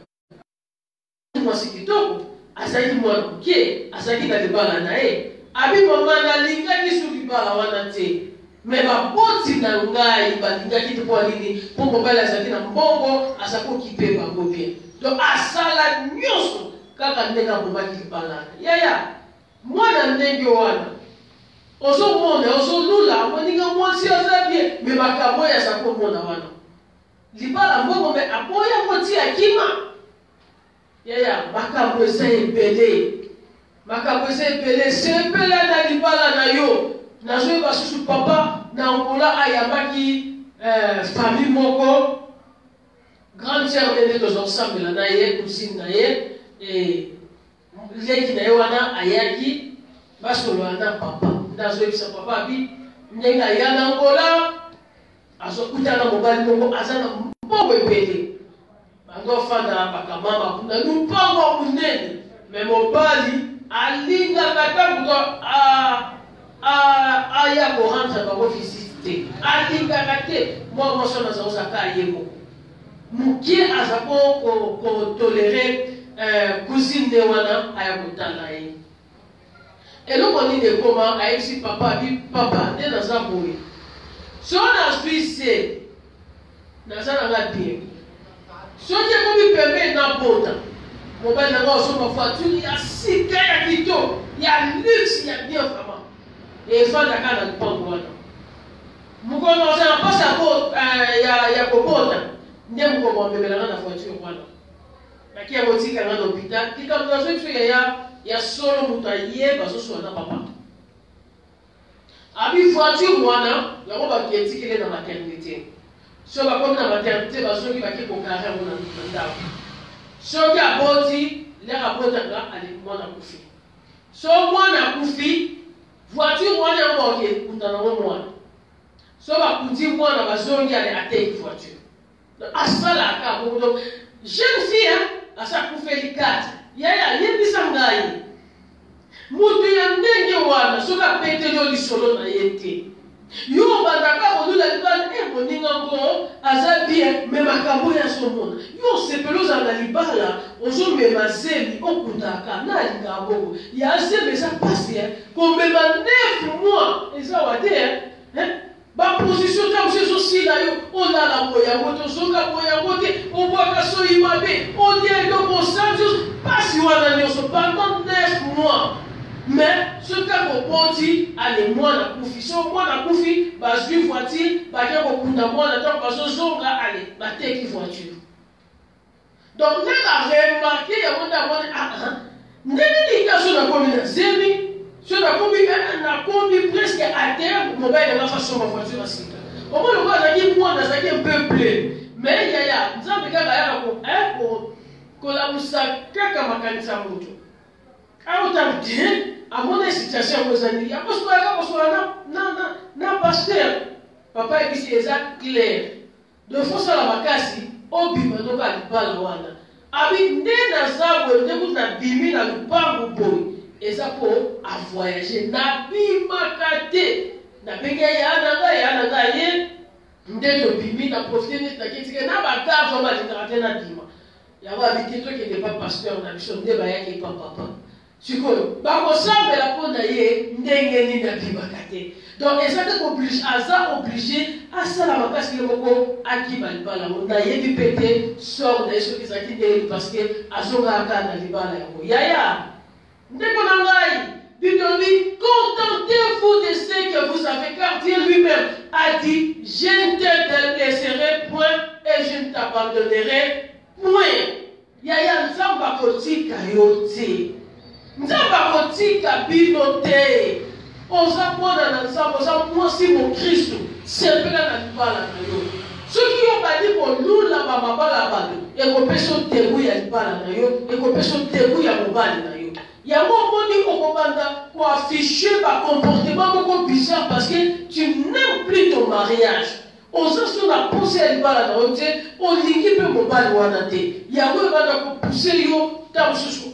Speaker 2: mwasi kitoko azalaki mwana moke azalaki na libala na ye abi mama nalingaki su libala wana te me baboti na ngai balingaki te mpo nini mpo mobali azalaki na mbongo azakoki mpe bango bien donc asala nyonso kaka ndenge abomaki libala na yaya mwana ndenge wana ozomona ozolula amoninga mwasi aza bien me makambo oyo azakomona wana libala mbongo me aboya moti akima yaya makambo eza ebele sepela na libala na yo nazoyeba susu papa na Angola ayambaki famille moko grande sœur nde tozosambela na ye kusini na ye leki na ye wana ayaki basolola na papa nazoyebisa papa abi ndenge aya na Angola azokutana mobali moko aza na mbongo ebele bandofanda bakamama kuna lupango munene me mobali alingaka ta kuto aya korentre bango visite te alingaka te mwa moso nazozaka yemo mukie aza kotolere cousine wana aya kotala ye eloko nini ekoma ayebisi papa abi papa nde naza boye so nazwi se naza nanga bien soki ekomi pembe nabota mobali nanga osomba voiture ya sika ya kito ya luxe ya bien vraiment efandaka na lipango wana mokolo ozala mpasi ya kobota nde mokolo amebelanga na voiture wana naki ya kotikanga na hôpital likambo nazwi biso ya solo moto ayeba azosula na papa abi voiture wana yango baki etikele na maternité so bakomi na maternité bazoki baki kokare yango na ndako soki aboti lere abotaka ali mwana kufi so mwana kufi voiture wana yango bakoki ekunda nango mwana so bakundi mwana bazongi ali ateki voiture asalaka bongo jeune fille asa kufeli kati yaya yebisa ngai mutu ya ndenge wana soki apeteli yo lisolo na ye te yo bandaka kolula libala moninga ngo aza bien me makambo ya somona yo sepeli ozala na libala ozomema zemi okundaka na alinga bongo ya zemi eza pasi komema 9 mois eza wate baposition ta mosu ezosila yo olala boyango te ozoka boyango te obwaka soyi mabe olia eloko osali pasi wana nyonso pendant 9 mois mais soki akoboti ale mwana kufi so mwana kufi bazwi voiture bake kokunda mwana ntango bazozonga ale bateki voiture donc ndenge aremarke yango nde amoni ndenge linga so nakomi na zemi so nakomi presque à terre mobali nanga fasonga voiture asika omoni ngo azalaki mwana azalaki peuple mais yaya nzambe kaka yaka kolamusa kaka makanisa moto auta bien amona situation kozani ya kosola na pasteur papa ebisi eza clair de fosa la makasi obima ndoka alibala wana abi nde nazabwe nde kuna bimi na lupango boy eza po avoyager na bimaka te na benga ya nanga ye nde to bimi na profiter net na kitike na bagava malingaka te na bima yango abite tokende pa pasteur na biso nde bayaki pa papa sikoyo bakosambela mpo na ye ndenge nini abimaka te donc ezaka aza oblige asala makasi ye moko akima libala yango nayebi mpe te sor na ye soki ezalaki ndenge parce que azongaka na libala yango yaya ndeko na ngai bidobi contentez-vous de ce que vous avez car Dieu lui-même a dit je ne te laisserai point et je ne t'abandonnerai point yaya nzambe akotika yo te nzambe akotika bino te oza mwana na nzambe oza mwasi mokristu sepela na libala na yo soki yo bali kolula bamabala ya bato ekopesa otebu ya libala na yo ekopesa otebu ya mobali na yo yango omoni okobanda koafishe bacomportement moko bizarre parce que tu n'aimes plus ton mariage oza so na pose ya libala na yo te olingi mpe mobali wana te yango ebanda kopuse yo ta mosusu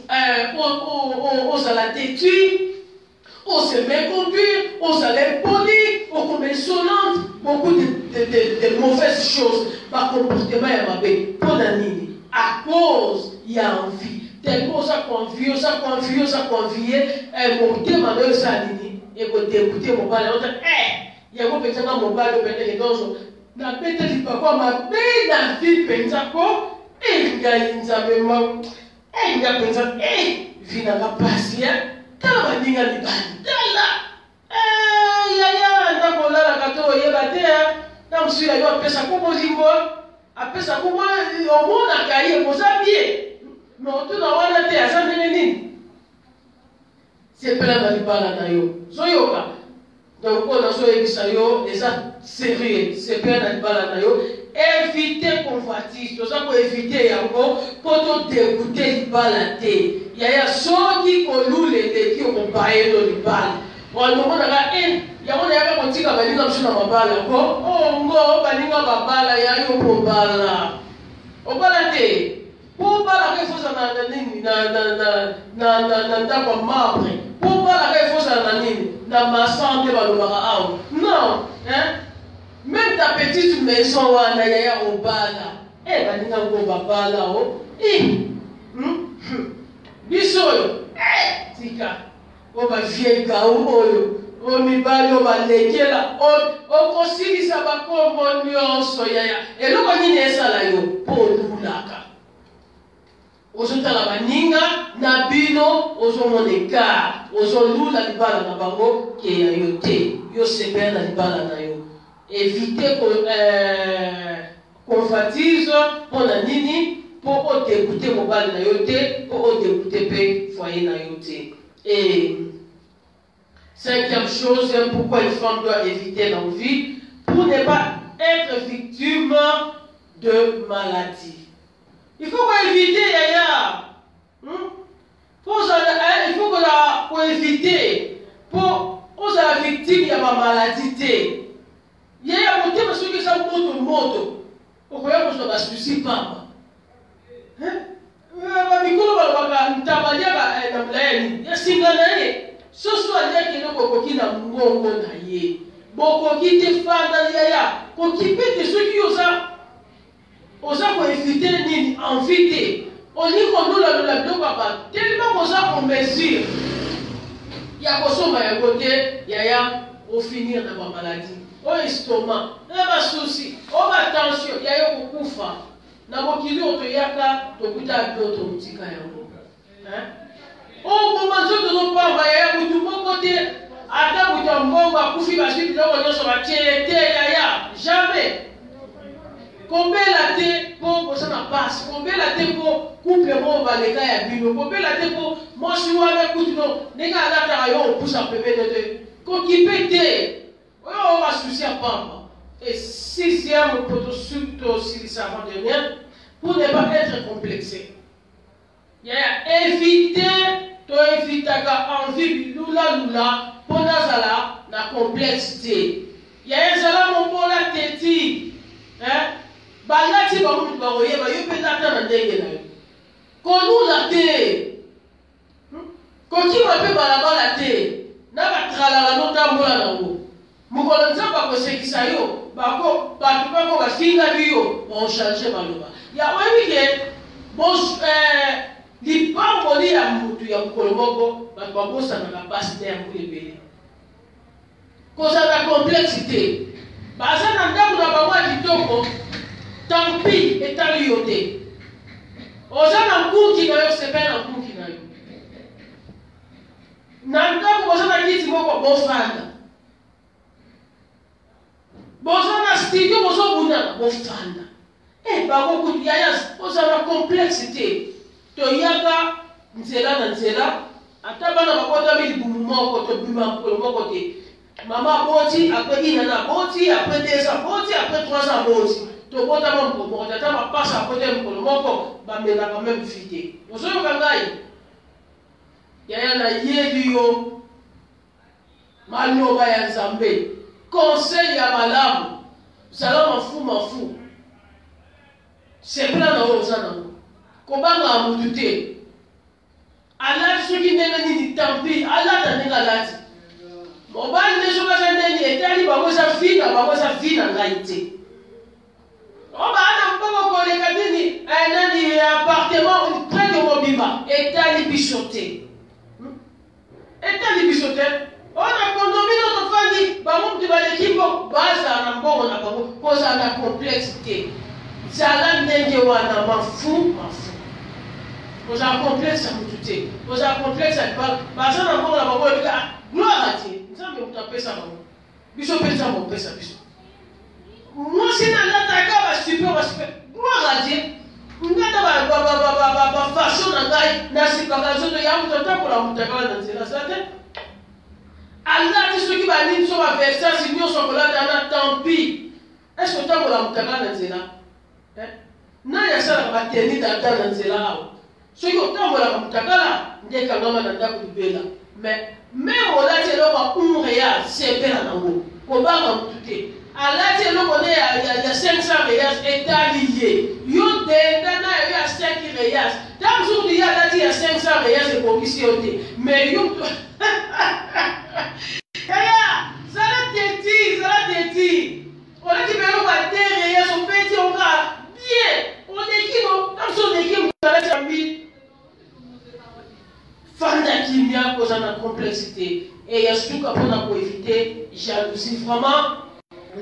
Speaker 2: ozala détruit ose méconduire ozala impoli okoma insolente beaucoup de mauvaises choses bacomportement ya mabe mpo na nini à cause ya envie tellement oza convie motema na yo eza nini ekodebute mobali ota yango mpenzanga mobali opendeke donso nabeteli pakwa mabe na vi mpenza ko ngai nzambe nga mpenza vinanga pasi tala baninga libali tala yaya ndakolalaka to oyeba te na mosila yo apesa ko bolingo apesa ko omonaka ye koza bie me otuna wana te aza ndenge nini sepela na libala na yo zoyoka donc mpo nazoyebisa yo eza sérieux sepela na libala na yo éviter convoitise toza koévite yango mpo todekute libala te yaya soki kolula eleki okobaye no libala wanomonaka yango nayaka kotika baninga mosu na mabala ko ongo baninga babala yayo kobala obala te po obalaka efozala na nini na ndako ya marbre po obalaka efozala na nini na masante balobaka awa non Même ta petite maison, wana yaya obala. Eh, baninga ngo babala o. Bisoyo. Tika. O ba viega oyo. O mibali o ba lekela. O kosilisa bakombo nyonso yaya. Eloko nini esala yo polulaka. Ozotala baninga na bino ozomona ekart. Ozolula libala na bango ke ya yo te. Yo sepela na libala na yo. Éviter convoitise pour la nini pour dégoûter mon bal na yote pour dégoûter pe foyer na yote. Et cinquième chose, pourquoi une femme doit éviter l'envie pour ne pas être victime de maladie. Il faut éviter yaya. Il faut pour éviter pour la victime de ma maladie. Il y a un motif qui est moto. Au croyant que je ne suis pas. Ce soit là qui est le qui n'a pas de beaucoup qui te fait dans yaya. Pour qui peut te ceux qui osent pour éviter ni envie. On dit qu'on nous la papa. Tellement qu'on a pour mesure. Il y a un côté yaya au finir dans ma maladie. O estomac, na souci, o tension, ya yo kukufa. Na mokili otoyaka tokuta bioto mutika yango. O moment zo no pamba ya mutu moko te ata mutu mbongo akufi basi biloko nyonso batiele te yaya, jamais. Kombela te po bosana passe, kombela te po couple mo baleka ya bino, kombela te po mosi wana kutuno nega alata yo pusa pembele te. Kokipe te. On va soucier à Pamba. Et sixième, surtout si ça va dernière, pour ne pas être complexé. Il y a éviter, envie, lula, pour la complexité. Il y a un salam au pôle à téti. Balati, baroye, bayo pétata na ndenge na yo. Konou la té. Koki mape balabala té. Na batrala la notambola na wo. Mukolo nzamba kosekisa yo bako batu bako bafinga biyo on changer maloba ya webike bos lipango li ya mutu ya mukolo moko batu babosa na base der mbele koza na complexité baza na ndaku na bango kitoko tant pis etali yo te oza na nkuki na yo sepela na nkuki na yo na ndaku boza na kiti moko bofanda. Bonjour, studio, bonjour, Bouna, bon fan. Eh, bah, beaucoup de yayas, vous avez la complexité. Toyaka, nzela, nzela, atabana, bakota, mili, boumou, koto, buma, kote. Maman, boti, après, inana, boti, après 2 ans, boti, après 3 ans, boti. Tobota, mon bon, tata, ma passe à côté, mon moko, bah, mais la quand même fité. Vous avez kangai. Yaya, na yebiyo, maloba ya Nzambe. Conseil à malamu, salama mafu. C'est plein de choses. Kobanga amudute. Allah soki nene ni tampi, Allah ta nena lati. Mobile ne soka nene etali bakosa fina ngaite. Oba ana mboko koleka nini, nani appartement près de Mobimba, etali bichoté. Etali bichoté. On a condomé notre famille, bah, tu vas l'équipe, baza na mbongo na bango, koza na complexité. Zala ndenge wana mafu. Koza complexe à mututé. Koza complexe à pas. Baza na mbongo na bango, gloire à Dieu. Nous avons tapé ça bango. Biso pesa mo pesa biso. Moi c'est na lataka ba super. Gloire à Dieu. Ngata ba façon na ngai na sipaka zoto ya mutata pour la mutaka na nzela sate. Allah dit ceux qui va dire sur ma verset, si nous sommes là, tant pis. Est-ce que tu as la mutaka na nzela? Na ya sala ba teni da na nzela. Ceux qui ont la mutaka la, ndeka ngama na ndaku libela. Mais même au là c'est là réal, c'est pela nango. Ko ba ma mututé. Allah dit là on est il y a 500 réals étalés. Yo denda na ya 5 réals. Dans jour il y a là il y a 500 réals c'est pour ici mais yo Yaya, ça l'a déti. On a complexité. Et il y a surtout pour éviter jalousie. Vraiment,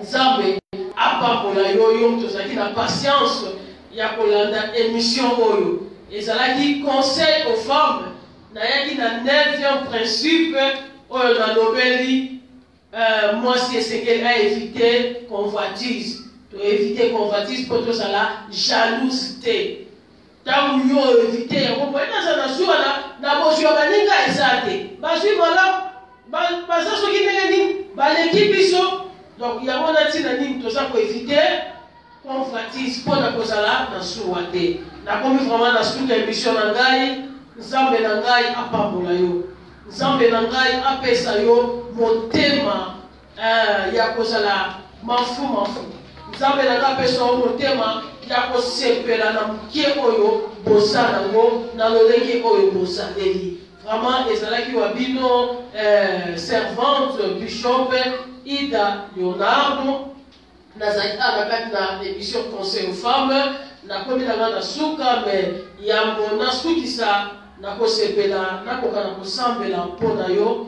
Speaker 2: Nzambe, apambola yo tozaki na patience ya kolanda émission oyo. Ezalaki conseil aux femmes, nayaki na 9e principe oyo na nobeli moi si c'est qu'elle a évité convoitise. Pour éviter convoitise pour tout ça là, jalousie. Tant yo éviter, on peut na sura na bosi ya baninga ezate. Bazui mala baza soki neni ba l'équipe biso. Donc il y a mon atina nini tout ça pour éviter convoitise pour na kozala na sura te. Na komi vraiment na toute émission na ngai, Nzambe na ngai apambola yo. Nzambe na ngai apesa yo motema ya kozala mafu. Nzambe na ngai apesa yo motema ya kosepela na mukie oyo bosana ngo na lolenge oyo bosaleli. Vraiment ezalaki wa bino servante bishop Ida Leonardo nazali kati na émission conseil aux femmes nakomi na suka me yambo nasukisa nakosepela nakoka na kosambela mpona yo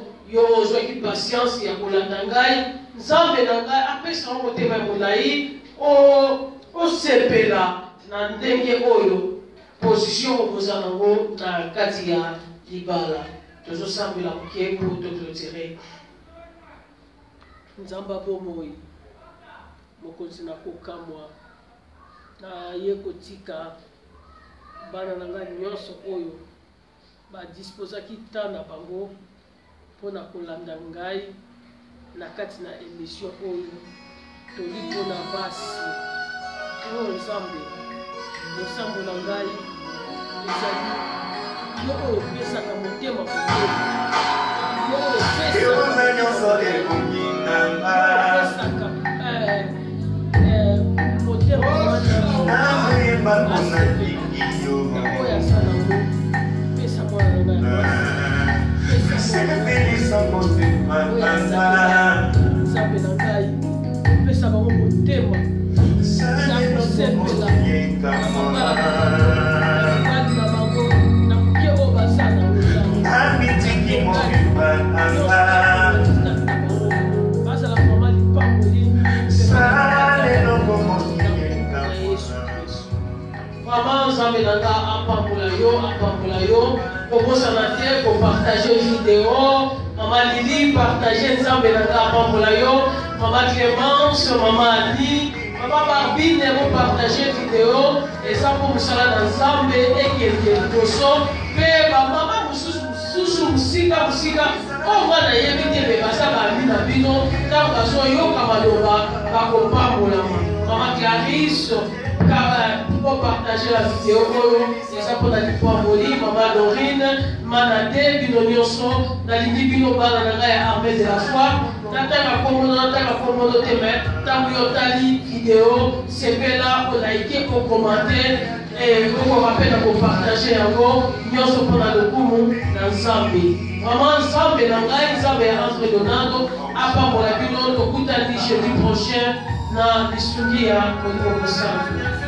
Speaker 2: ozwaki patience ya kolanda ngai Nzambe na ngai apesa motema molai osepela na ndenge oyo position okozala nango na kati ya libala tozosambela moke po toclotire. Nzamba bomoi mokonzi na kokamwa na ye kotika bana na ngai nyonso oyo badisposaki temps na bango mpona kolanda ngai na kati na émission oyo toli mpona basi oyo Nzambe mosambo na ngai ezali yo oyo opesaka motema kokema yo oyo opesaka pour partager vidéo, maman Lili partager Nzambe nanga apambola yo, maman Clémence, maman Ali, maman Barbine vous partager vidéo et ça pour musala na Nzambe et quelque chose pe maman mususu musika on va na yebite be basa ba mina bino ta baso yo kamaloba ba kopambola maman Clarisse pour partager la vidéo, c'est ça pour la Pamboli, Maman Dorine, Manade, Bino Nyonso, Nalini Bino Bananaga, armée de la foi, Nataka Komodo Teme, Tamuyotali vidéo, c'est là pour liker, pour commenter, et pour rappel pour partager encore, Nyonso pour la Lokumu, dans Zambi. Vraiment, Zambi, Zambi, entre Donado, à part pour la Bino, Tokutani, jeudi prochain, na Bisugia, au niveau de Zambi.